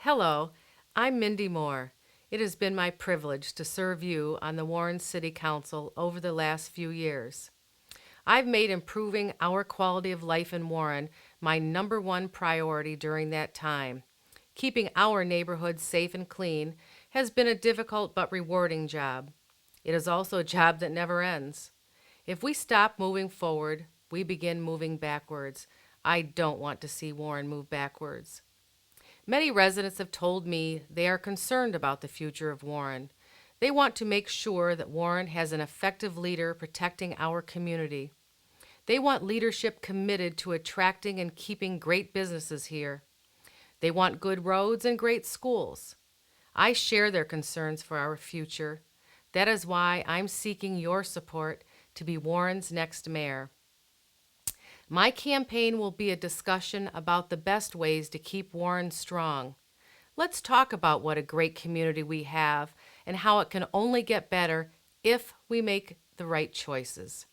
Hello, I'm Mindy Moore. It has been my privilege to serve you on the Warren City Council over the last few years. I've made improving our quality of life in Warren my number one priority during that time. Keeping our neighborhoods safe and clean has been a difficult but rewarding job. It is also a job that never ends. If we stop moving forward, we begin moving backwards. I don't want to see Warren move backwards. Many residents have told me they are concerned about the future of Warren. They want to make sure that Warren has an effective leader protecting our community. They want leadership committed to attracting and keeping great businesses here. They want good roads and great schools. I share their concerns for our future. That is why I'm seeking your support to be Warren's next mayor. My campaign will be a discussion about the best ways to keep Warren strong. Let's talk about what a great community we have and how it can only get better if we make the right choices.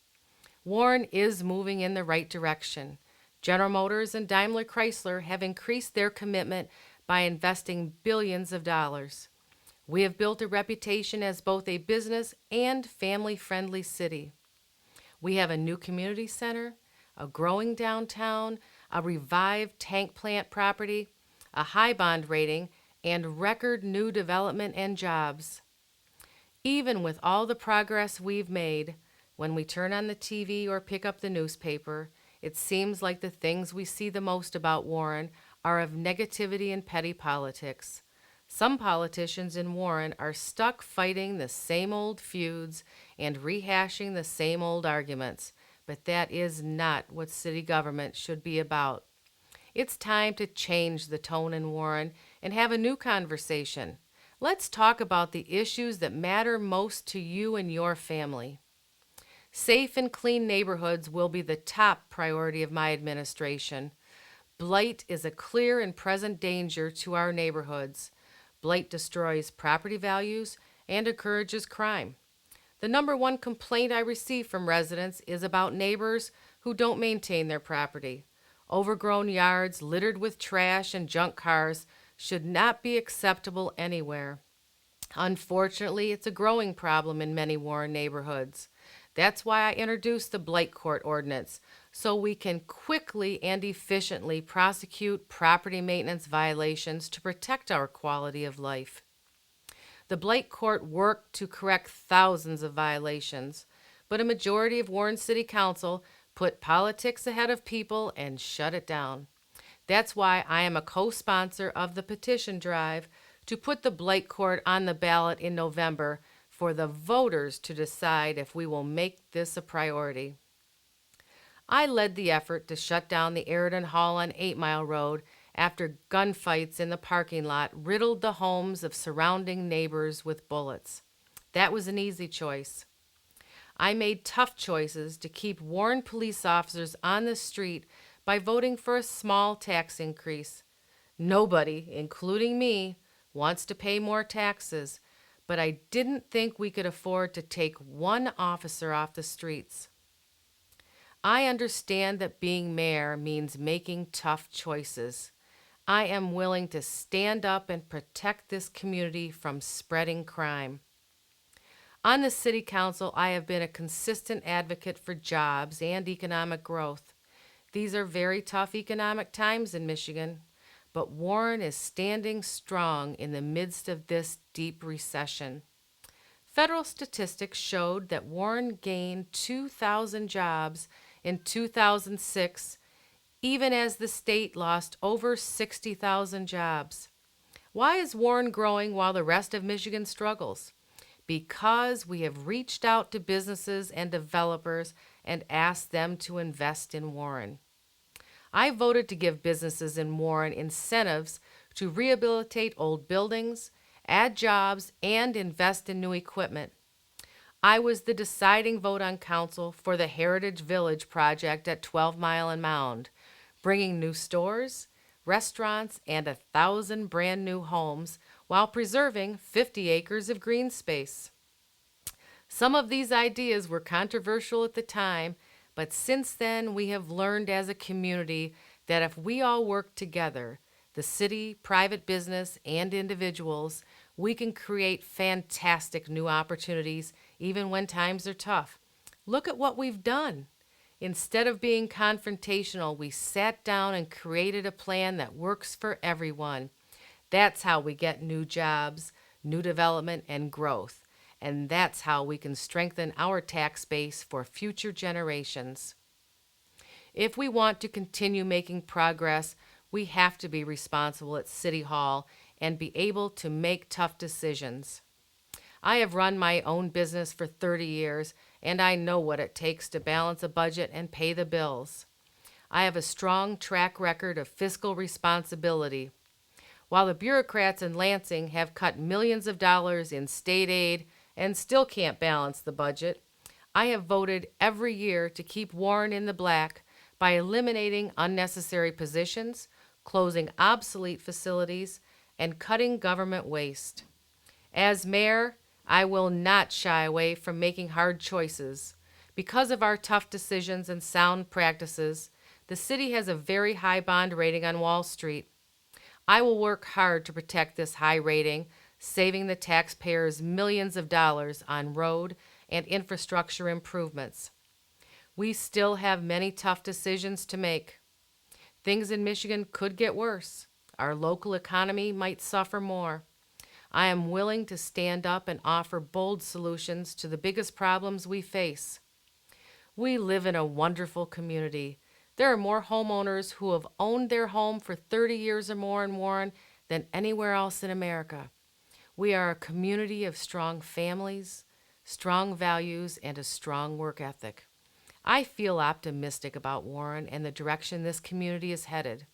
Warren is moving in the right direction. General Motors and Daimler Chrysler have increased their commitment by investing billions of dollars. We have built a reputation as both a business and family-friendly city. We have a new community center, a growing downtown, a revived tank plant property, a high bond rating, and record new development and jobs. Even with all the progress we've made, when we turn on the TV or pick up the newspaper, it seems like the things we see the most about Warren are of negativity and petty politics. Some politicians in Warren are stuck fighting the same old feuds and rehashing the same old arguments. But that is not what city government should be about. It's time to change the tone in Warren and have a new conversation. Let's talk about the issues that matter most to you and your family. Safe and clean neighborhoods will be the top priority of my administration. Blight is a clear and present danger to our neighborhoods. Blight destroys property values and encourages crime. The number one complaint I receive from residents is about neighbors who don't maintain their property. Overgrown yards littered with trash and junk cars should not be acceptable anywhere. Unfortunately, it's a growing problem in many Warren neighborhoods. That's why I introduced the Blight Court Ordinance, so we can quickly and efficiently prosecute property maintenance violations to protect our quality of life. The Blight Court worked to correct thousands of violations, but a majority of Warren City Council put politics ahead of people and shut it down. That's why I am a co-sponsor of the petition drive to put the Blight Court on the ballot in November for the voters to decide if we will make this a priority. I led the effort to shut down the Aridon Hall on 8 Mile Road after gunfights in the parking lot riddled the homes of surrounding neighbors with bullets. That was an easy choice. I made tough choices to keep Warren police officers on the street by voting for a small tax increase. Nobody, including me, wants to pay more taxes, but I didn't think we could afford to take one officer off the streets. I understand that being mayor means making tough choices. I am willing to stand up and protect this community from spreading crime. On the City Council, I have been a consistent advocate for jobs and economic growth. These are very tough economic times in Michigan, but Warren is standing strong in the midst of this deep recession. Federal statistics showed that Warren gained 2,000 jobs in 2006, even as the state lost over 60,000 jobs. Why is Warren growing while the rest of Michigan struggles? Because we have reached out to businesses and developers and asked them to invest in Warren. I voted to give businesses in Warren incentives to rehabilitate old buildings, add jobs, and invest in new equipment. I was the deciding vote on council for the Heritage Village project at 12 Mile and Mound, bringing new stores, restaurants, and 1,000 brand new homes while preserving 50 acres of green space. Some of these ideas were controversial at the time, but since then we have learned as a community that if we all work together, the city, private business, and individuals, we can create fantastic new opportunities even when times are tough. Look at what we've done. Instead of being confrontational, we sat down and created a plan that works for everyone. That's how we get new jobs, new development, and growth. And that's how we can strengthen our tax base for future generations. If we want to continue making progress, we have to be responsible at City Hall and be able to make tough decisions. I have run my own business for 30 years, and I know what it takes to balance a budget and pay the bills. I have a strong track record of fiscal responsibility. While the bureaucrats in Lansing have cut millions of dollars in state aid and still can't balance the budget, I have voted every year to keep Warren in the black by eliminating unnecessary positions, closing obsolete facilities, and cutting government waste. As mayor, I will not shy away from making hard choices. Because of our tough decisions and sound practices, the city has a very high bond rating on Wall Street. I will work hard to protect this high rating, saving the taxpayers millions of dollars on road and infrastructure improvements. We still have many tough decisions to make. Things in Michigan could get worse. Our local economy might suffer more. I am willing to stand up and offer bold solutions to the biggest problems we face. We live in a wonderful community. There are more homeowners who have owned their home for 30 years or more in Warren than anywhere else in America. We are a community of strong families, strong values, and a strong work ethic. I feel optimistic about Warren and the direction this community is headed.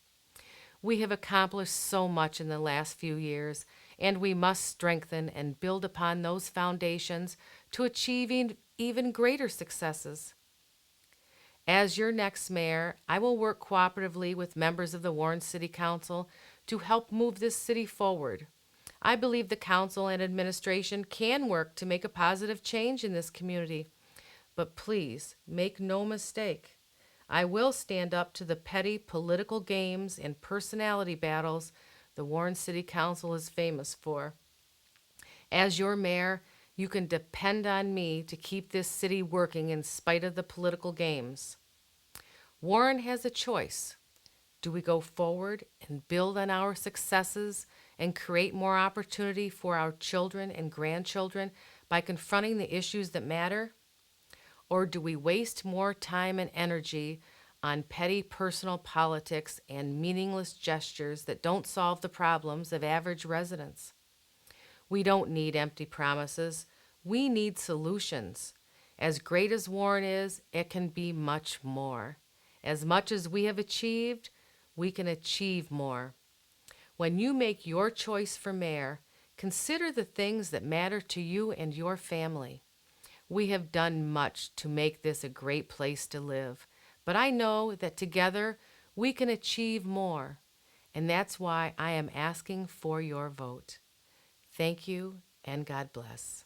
We have accomplished so much in the last few years, and we must strengthen and build upon those foundations to achieve even greater successes. As your next mayor, I will work cooperatively with members of the Warren City Council to help move this city forward. I believe the council and administration can work to make a positive change in this community. But please, make no mistake, I will stand up to the petty political games and personality battles the Warren City Council is famous for. As your mayor, you can depend on me to keep this city working in spite of the political games. Warren has a choice. Do we go forward and build on our successes and create more opportunity for our children and grandchildren by confronting the issues that matter? Or do we waste more time and energy on petty personal politics and meaningless gestures that don't solve the problems of average residents? We don't need empty promises. We need solutions. As great as Warren is, it can be much more. As much as we have achieved, we can achieve more. When you make your choice for mayor, consider the things that matter to you and your family. We have done much to make this a great place to live, but I know that together we can achieve more, and that's why I am asking for your vote. Thank you, and God bless.